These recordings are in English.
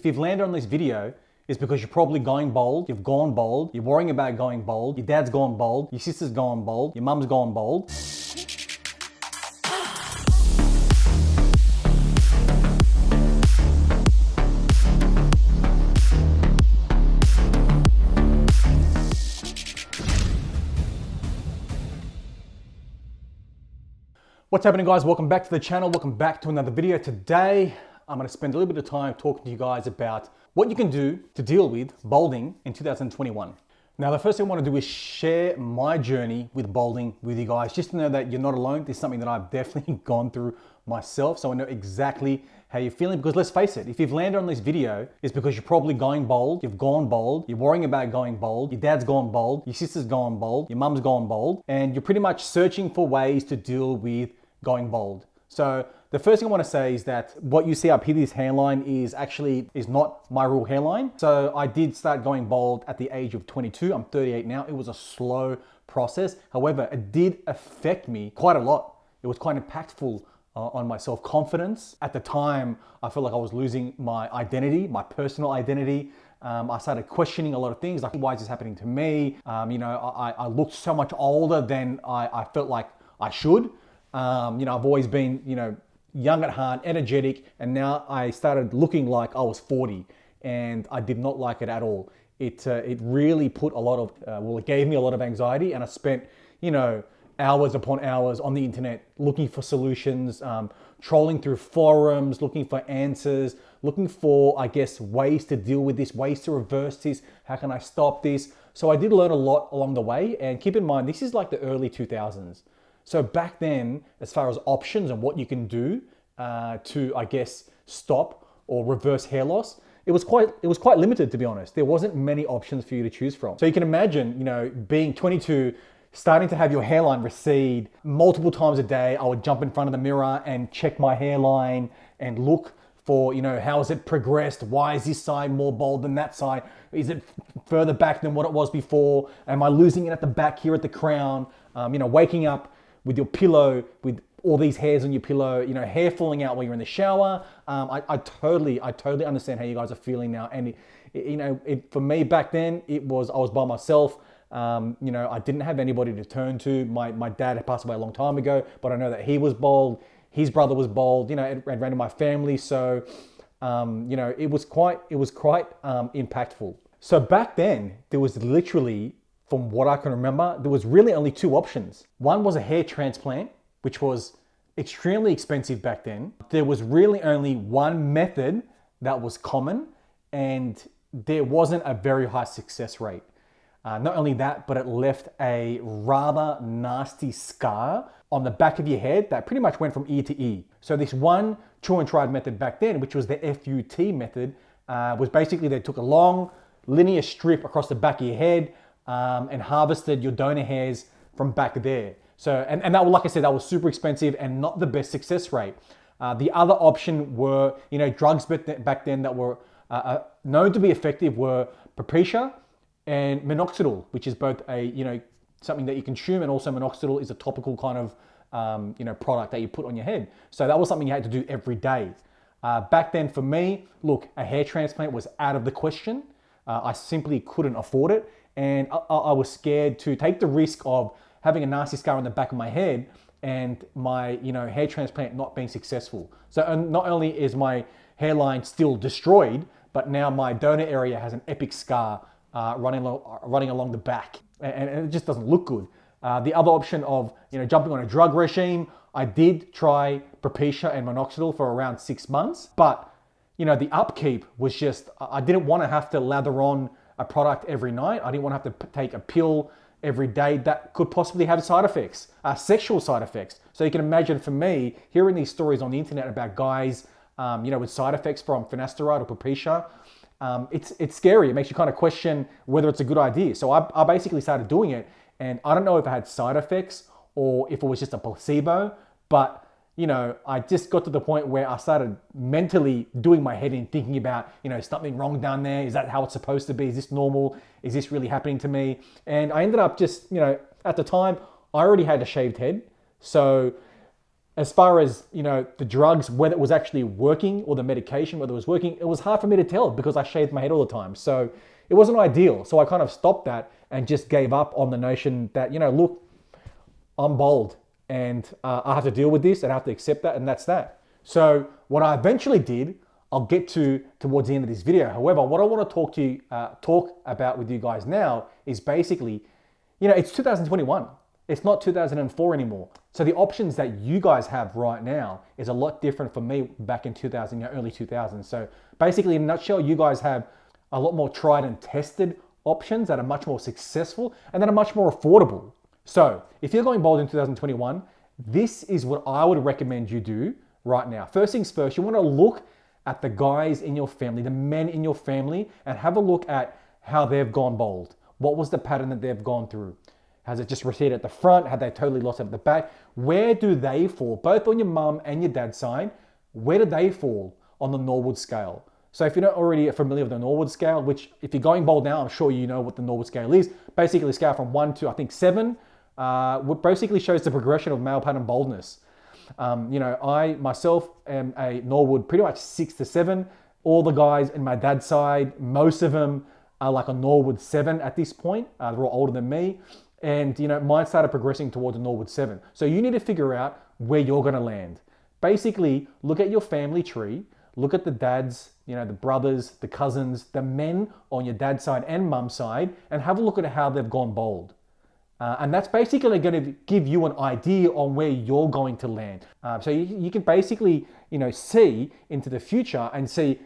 you've landed on this video, it's because you're probably going bald, you've gone bald, you're worrying about going bald, your dad's gone bald, your sister's gone bald, your mum's gone bald. What's happening, guys? Welcome back to the channel. Welcome back to another video. Today, I'm going to spend a little bit of time talking to you guys about what you can do to deal with balding in 2021. Now, the first thing I want to do is share my journey with balding with you guys, just to know that you're not alone. This is something that I've definitely gone through myself, so I know exactly how you're feeling. Because let's face it, if you've landed on this video, it's because you're probably going bald, you've gone bald, you're worrying about going bald, your dad's gone bald, your sister's gone bald, your mum's gone bald, and you're pretty much searching for ways to deal with going bald. So the first thing I want to say is that what you see up here, this hairline, is not my real hairline. So I did start going bald at the age of 22. I'm 38 now. It was a slow process. However, it did affect me quite a lot. It was quite impactful on my self-confidence. At the time, I felt like I was losing my identity, my personal identity. I started questioning a lot of things, like, why is this happening to me? I looked so much older than I felt like I should. I've always been, young at heart, energetic, and now I started looking like I was 40, and I did not like it at all. It really put a lot of, it gave me a lot of anxiety, and I spent, hours upon hours on the internet looking for solutions, trolling through forums, looking for answers, looking for, ways to deal with this, ways to reverse this, how can I stop this? So I did learn a lot along the way, and keep in mind, this is like the early 2000s. So back then, as far as options and what you can do to, stop or reverse hair loss, it was quite limited, to be honest. There wasn't many options for you to choose from. So you can imagine, being 22, starting to have your hairline recede multiple times a day. I would jump in front of the mirror and check my hairline and look for, how has it progressed? Why is this side more bald than that side? Is it further back than what it was before? Am I losing it at the back here at the crown? Waking up with your pillow, with all these hairs on your pillow, hair falling out while you're in the shower. I totally understand how you guys are feeling now. And for me back then, I was by myself. I didn't have anybody to turn to. My dad had passed away a long time ago, but I know that he was bald. His brother was bald. It ran in my family. So, it was quite impactful. So back then, there was literally, from what I can remember, there was really only two options. One was a hair transplant, which was extremely expensive back then. There was really only one method that was common, and there wasn't a very high success rate. Not only that, but it left a rather nasty scar on the back of your head that pretty much went from ear to ear. So this one true and tried method back then, which was the FUT method, was basically they took a long linear strip across the back of your head, and harvested your donor hairs from back there. So, and that, like I said, that was super expensive and not the best success rate. The other option were, drugs back then that were known to be effective were Propecia and minoxidil, which is both a, something that you consume, and also minoxidil is a topical kind of, product that you put on your head. So that was something you had to do every day. Back then for me, look, a hair transplant was out of the question. I simply couldn't afford it. And I was scared to take the risk of having a nasty scar on the back of my head and my, hair transplant not being successful. So not only is my hairline still destroyed, but now my donor area has an epic scar running along the back, and it just doesn't look good. The other option of, jumping on a drug regime, I did try Propecia and minoxidil for around 6 months, but the upkeep was just, I didn't want to have to lather on a product every night. I didn't want to have to take a pill every day that could possibly have side effects, sexual side effects. So you can imagine, for me, hearing these stories on the internet about guys, with side effects from finasteride or Propecia, it's scary. It makes you kind of question whether it's a good idea. So I basically started doing it, and I don't know if it had side effects or if it was just a placebo, but I just got to the point where I started mentally doing my head in, thinking about, something wrong down there. Is that how it's supposed to be? Is this normal? Is this really happening to me? And I ended up just, at the time, I already had a shaved head. So As far as, the drugs, whether it was actually working, or the medication, whether it was working, it was hard for me to tell because I shaved my head all the time. So it wasn't ideal. So I kind of stopped that and just gave up on the notion that, look, I'm bald and I have to deal with this and I have to accept that, and that's that. So what I eventually did, I'll get to towards the end of this video. However, what I want to talk about with you guys now is basically, it's 2021. It's not 2004 anymore. So the options that you guys have right now is a lot different from me back in 2000, early 2000s. So basically, in a nutshell, you guys have a lot more tried and tested options that are much more successful and that are much more affordable. So if you're going bald in 2021, this is what I would recommend you do right now. First things first, you want to look at the guys in your family, the men in your family, and have a look at how they've gone bald. What was the pattern that they've gone through? Has it just receded at the front? Have they totally lost it at the back? Where do they fall? Both on your mum and your dad's side, where do they fall on the Norwood scale? So if you're not already familiar with the Norwood scale, which if you're going bald now, I'm sure you know what the Norwood scale is. Basically a scale from 1 to, I think, 7, which basically shows the progression of male pattern baldness. I myself am a Norwood pretty much 6 to 7. All the guys in my dad's side, most of them are like a Norwood 7 at this point. They're all older than me. And, mine started progressing towards a Norwood 7. So you need to figure out where you're going to land. Basically, look at your family tree. Look at the dads, the brothers, the cousins, the men on your dad's side and mum's side, and have a look at how they've gone bald. And that's basically going to give you an idea on where you're going to land. So you can basically, see into the future and see,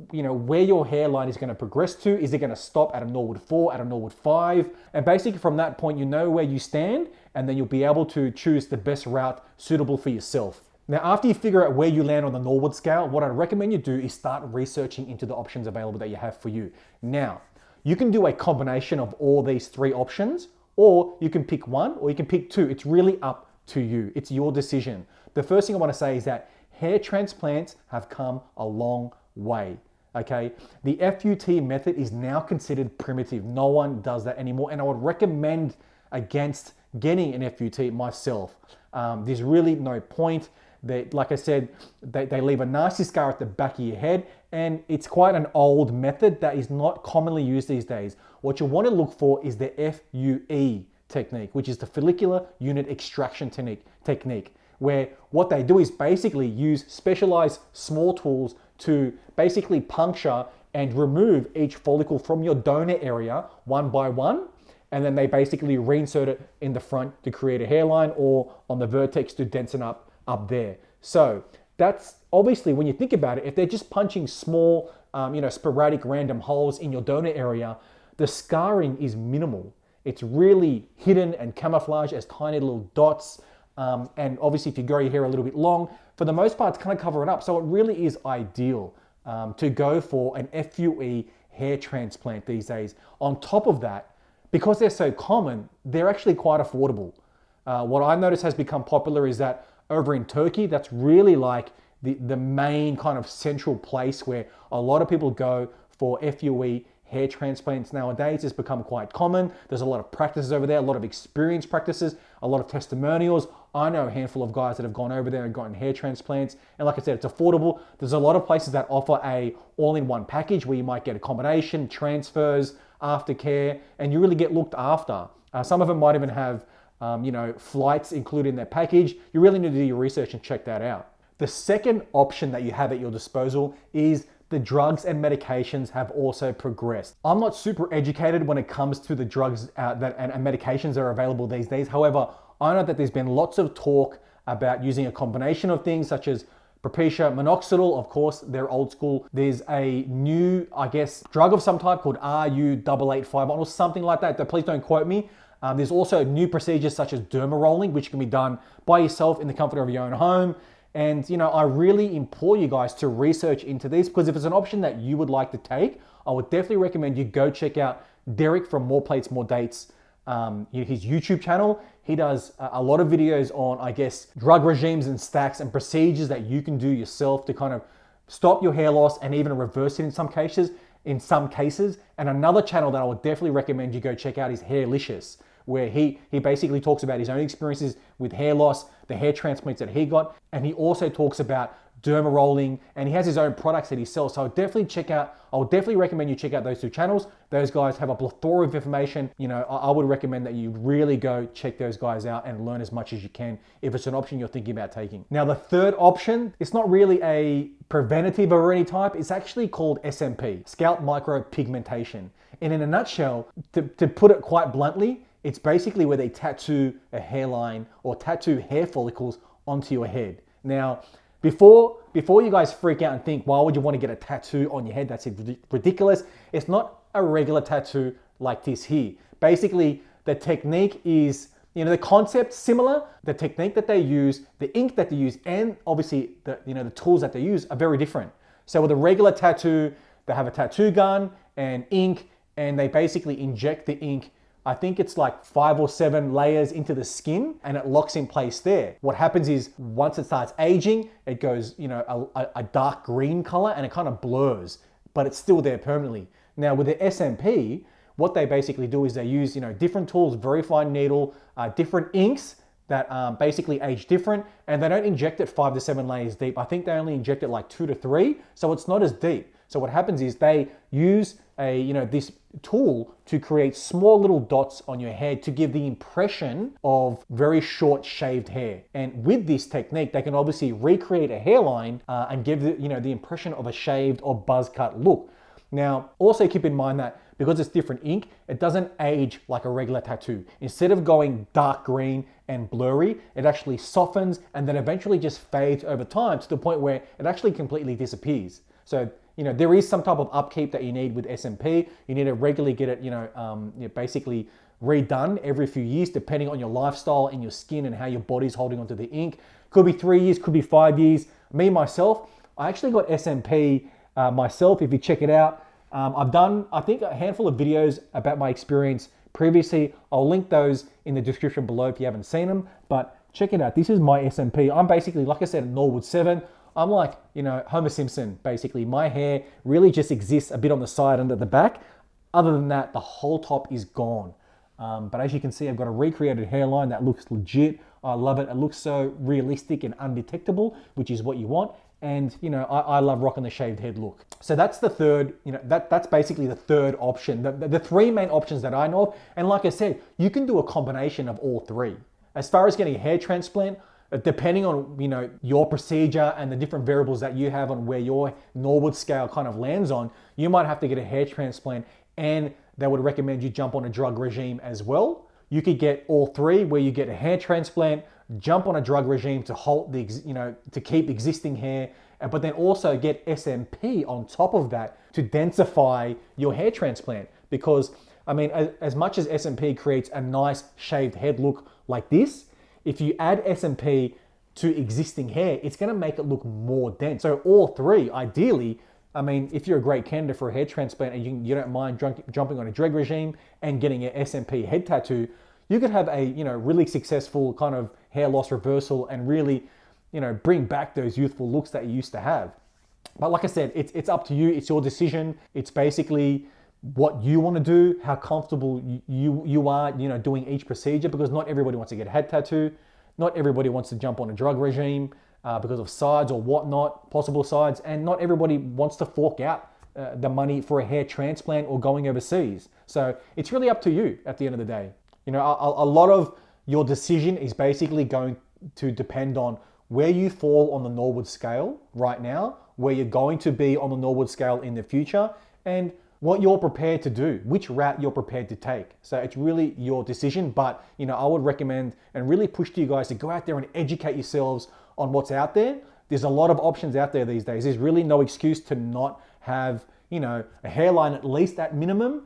where your hairline is going to progress to. Is it going to stop at a Norwood 4, at a Norwood 5? And basically from that point, you know where you stand, and then you'll be able to choose the best route suitable for yourself. Now, after you figure out where you land on the Norwood scale, what I'd recommend you do is start researching into the options available that you have for you. Now, you can do a combination of all these 3 options, or you can pick 1, or you can pick 2. It's really up to you. It's your decision. The first thing I want to say is that hair transplants have come a long way, okay? The FUT method is now considered primitive. No one does that anymore, and I would recommend against getting an FUT myself. There's really no point. Like I said, they leave a nasty scar at the back of your head, and it's quite an old method that is not commonly used these days. What you want to look for is the FUE technique, which is the follicular unit extraction technique, where what they do is basically use specialized small tools to basically puncture and remove each follicle from your donor area one by one, and then they basically reinsert it in the front to create a hairline, or on the vertex to densen up there. So that's obviously, when you think about it, if they're just punching small, sporadic random holes in your donor area, the scarring is minimal. It's really hidden and camouflaged as tiny little dots. And obviously if you grow your hair a little bit long, for the most part, it's kind of cover it up. So it really is ideal to go for an FUE hair transplant these days. On top of that, because they're so common, they're actually quite affordable. What I noticed has become popular is that over in Turkey, that's really like the main kind of central place where a lot of people go for FUE hair transplants nowadays. It's become quite common. There's a lot of practices over there, a lot of experienced practices, a lot of testimonials. I know a handful of guys that have gone over there and gotten hair transplants. And like I said, it's affordable. There's a lot of places that offer a all-in-one package where you might get accommodation, transfers, aftercare, and you really get looked after. Some of them might even have flights included in their package. You really need to do your research and check that out. The second option that you have at your disposal is the drugs and medications have also progressed. I'm not super educated when it comes to the drugs and medications that are available these days. However, I know that there's been lots of talk about using a combination of things such as Propecia, minoxidil, of course, they're old school. There's a new, drug of some type called RU8851 or something like that. Please don't quote me. There's also new procedures such as derma rolling, which can be done by yourself in the comfort of your own home. And, I really implore you guys to research into these, because if it's an option that you would like to take, I would definitely recommend you go check out Derek from More Plates, More Dates, his YouTube channel. He does a lot of videos on, drug regimes and stacks and procedures that you can do yourself to kind of stop your hair loss and even reverse it in some cases. And another channel that I would definitely recommend you go check out is Hairlicious, where he basically talks about his own experiences with hair loss, the hair transplants that he got, and he also talks about derma rolling, and he has his own products that he sells. So I'll definitely recommend you check out those two channels. Those guys have a plethora of information. You know, I would recommend that you really go check those guys out and learn as much as you can if it's an option you're thinking about taking. Now, the third option, it's not really a preventative of any type. It's actually called SMP, scalp micropigmentation. And in a nutshell, to put it quite bluntly, it's basically where they tattoo a hairline or tattoo hair follicles onto your head. Now, before you guys freak out and think, why would you want to get a tattoo on your head? That's ridiculous. It's not a regular tattoo like this here. Basically, the technique is, you know, the concept similar. The technique that they use, the ink that they use, and obviously the tools that they use are very different. So with a regular tattoo, they have a tattoo gun and ink, and they basically inject the ink. I think it's like 5 or 7 layers into the skin, and it locks in place there. What happens is once it starts aging, it goes, you know, a dark green color, and it kind of blurs, but it's still there permanently. Now with the SMP, what they basically do is they use, you know, different tools, very fine needle, different inks that basically age different, and they don't inject it 5 to 7 layers deep. I think they only inject it like 2 to 3, so it's not as deep. So what happens is they use this tool to create small little dots on your head to give the impression of very short shaved hair. And with this technique, they can obviously recreate a hairline and give the impression of a shaved or buzz cut look. Now, also keep in mind that because it's different ink, it doesn't age like a regular tattoo. Instead of going dark green and blurry, it actually softens and then eventually just fades over time to the point where it actually completely disappears. So, you know, there is some type of upkeep that you need with SMP. You need to regularly get it, basically redone every few years, depending on your lifestyle and your skin and how your body's holding onto the ink. Could be 3 years, could be 5 years. Me, myself, I actually got SMP myself, if you check it out. I've done, I think, a handful of videos about my experience previously. I'll link those in the description below if you haven't seen them, but check it out. This is my SMP. I'm basically, like I said, a Norwood 7. I'm like, you know, Homer Simpson, basically. My hair really just exists a bit on the side and at the back. Other than that, the whole top is gone. But as you can see, I've got a recreated hairline that looks legit. I love it. It looks so realistic and undetectable, which is what you want. And, you know, I love rocking the shaved head look. So that's the third, you know, that's basically the third option. The 3 main options that I know of. And like I said, you can do a combination of all 3. As far as getting a hair transplant, depending on, you know, your procedure and the different variables that you have on where your Norwood scale kind of lands on, you might have to get a hair transplant, and they would recommend you jump on a drug regime as well. You could get all 3, where you get a hair transplant, jump on a drug regime to halt to keep existing hair, but then also get SMP on top of that to densify your hair transplant. Because, I mean, as much as SMP creates a nice shaved head look like this, if you add SMP to existing hair, it's going to make it look more dense. So all 3, ideally, I mean, if you're a great candidate for a hair transplant and you don't mind jumping on a drug regime and getting an SMP head tattoo, you could have a, you know, really successful kind of hair loss reversal and really, you know, bring back those youthful looks that you used to have. But like I said, it's up to you. It's your decision. It's basically what you want to do, how comfortable you are, you know, doing each procedure, because not everybody wants to get a head tattoo. Not everybody wants to jump on a drug regime because of sides or whatnot, possible sides, and not everybody wants to fork out the money for a hair transplant or going overseas. So it's really up to you at the end of the day. You know, a lot of your decision is basically going to depend on where you fall on the Norwood scale right now, where you're going to be on the Norwood scale in the future, and what you're prepared to do, which route you're prepared to take. So it's really your decision, but, you know, I would recommend and really push to you guys to go out there and educate yourselves on what's out there. There's a lot of options out there these days. There's really no excuse to not have, you know, a hairline at least at minimum,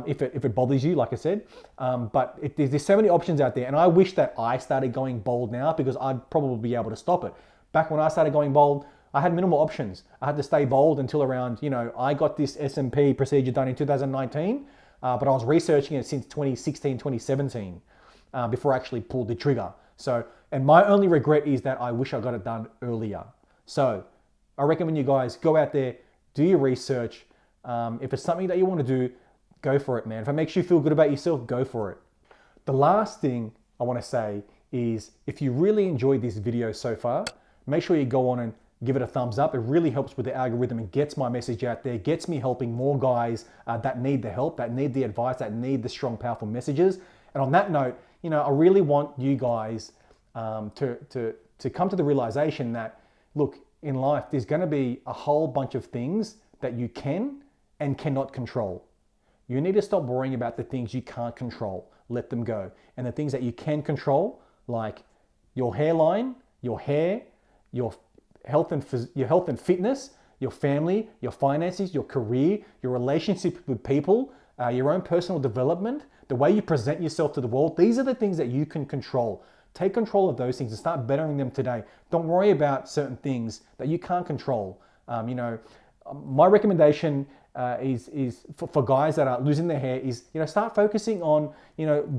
if it bothers you, like I said. But there's so many options out there, and I wish that I started going bald now, because I'd probably be able to stop it. Back when I started going bald, I had minimal options. I had to stay bald until around, you know, I got this SMP procedure done in 2019, but I was researching it since 2016, 2017, before I actually pulled the trigger. So, and my only regret is that I wish I got it done earlier. So I recommend you guys go out there, do your research. If it's something that you want to do, go for it, man. If it makes you feel good about yourself, go for it. The last thing I want to say is if you really enjoyed this video so far, make sure you go on and give it a thumbs up. It really helps with the algorithm and gets my message out there, gets me helping more guys that need the help, that need the advice, that need the strong, powerful messages. And on that note, I really want you guys to come to the realization that, look, in life, there's going to be a whole bunch of things that you can and cannot control. You need to stop worrying about the things you can't control. Let them go. And the things that you can control, like your hairline, your hair, your health and fitness, your family, your finances, your career, your relationship with people, your own personal development, the way you present yourself to the world. These are the things that you can control. Take control of those things and start bettering them today. Don't worry about certain things that you can't control. My recommendation is for guys that are losing their hair is, start focusing on,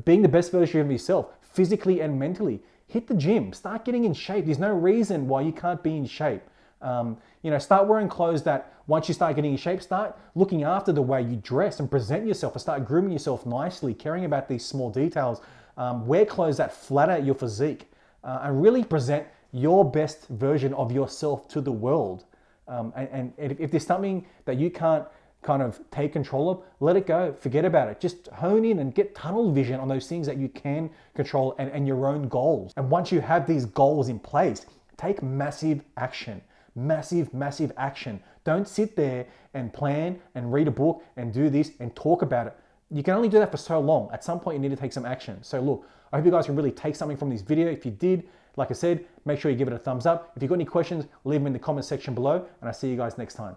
being the best version of yourself, physically and mentally. Hit the gym, start getting in shape. There's no reason why you can't be in shape. Start wearing clothes that once you start getting in shape, start looking after the way you dress and present yourself and start grooming yourself nicely, caring about these small details. Wear clothes that flatter your physique and really present your best version of yourself to the world. And if there's something that you can't kind of take control of, let it go, forget about it. Just hone in and get tunnel vision on those things that you can control and your own goals. And once you have these goals in place, take massive action, massive action. Don't sit there and plan and read a book and do this and talk about it. You can only do that for so long. At some point, you need to take some action. So look, I hope you guys can really take something from this video. If you did, like I said, make sure you give it a thumbs up. If you've got any questions, leave them in the comment section below, and I'll see you guys next time.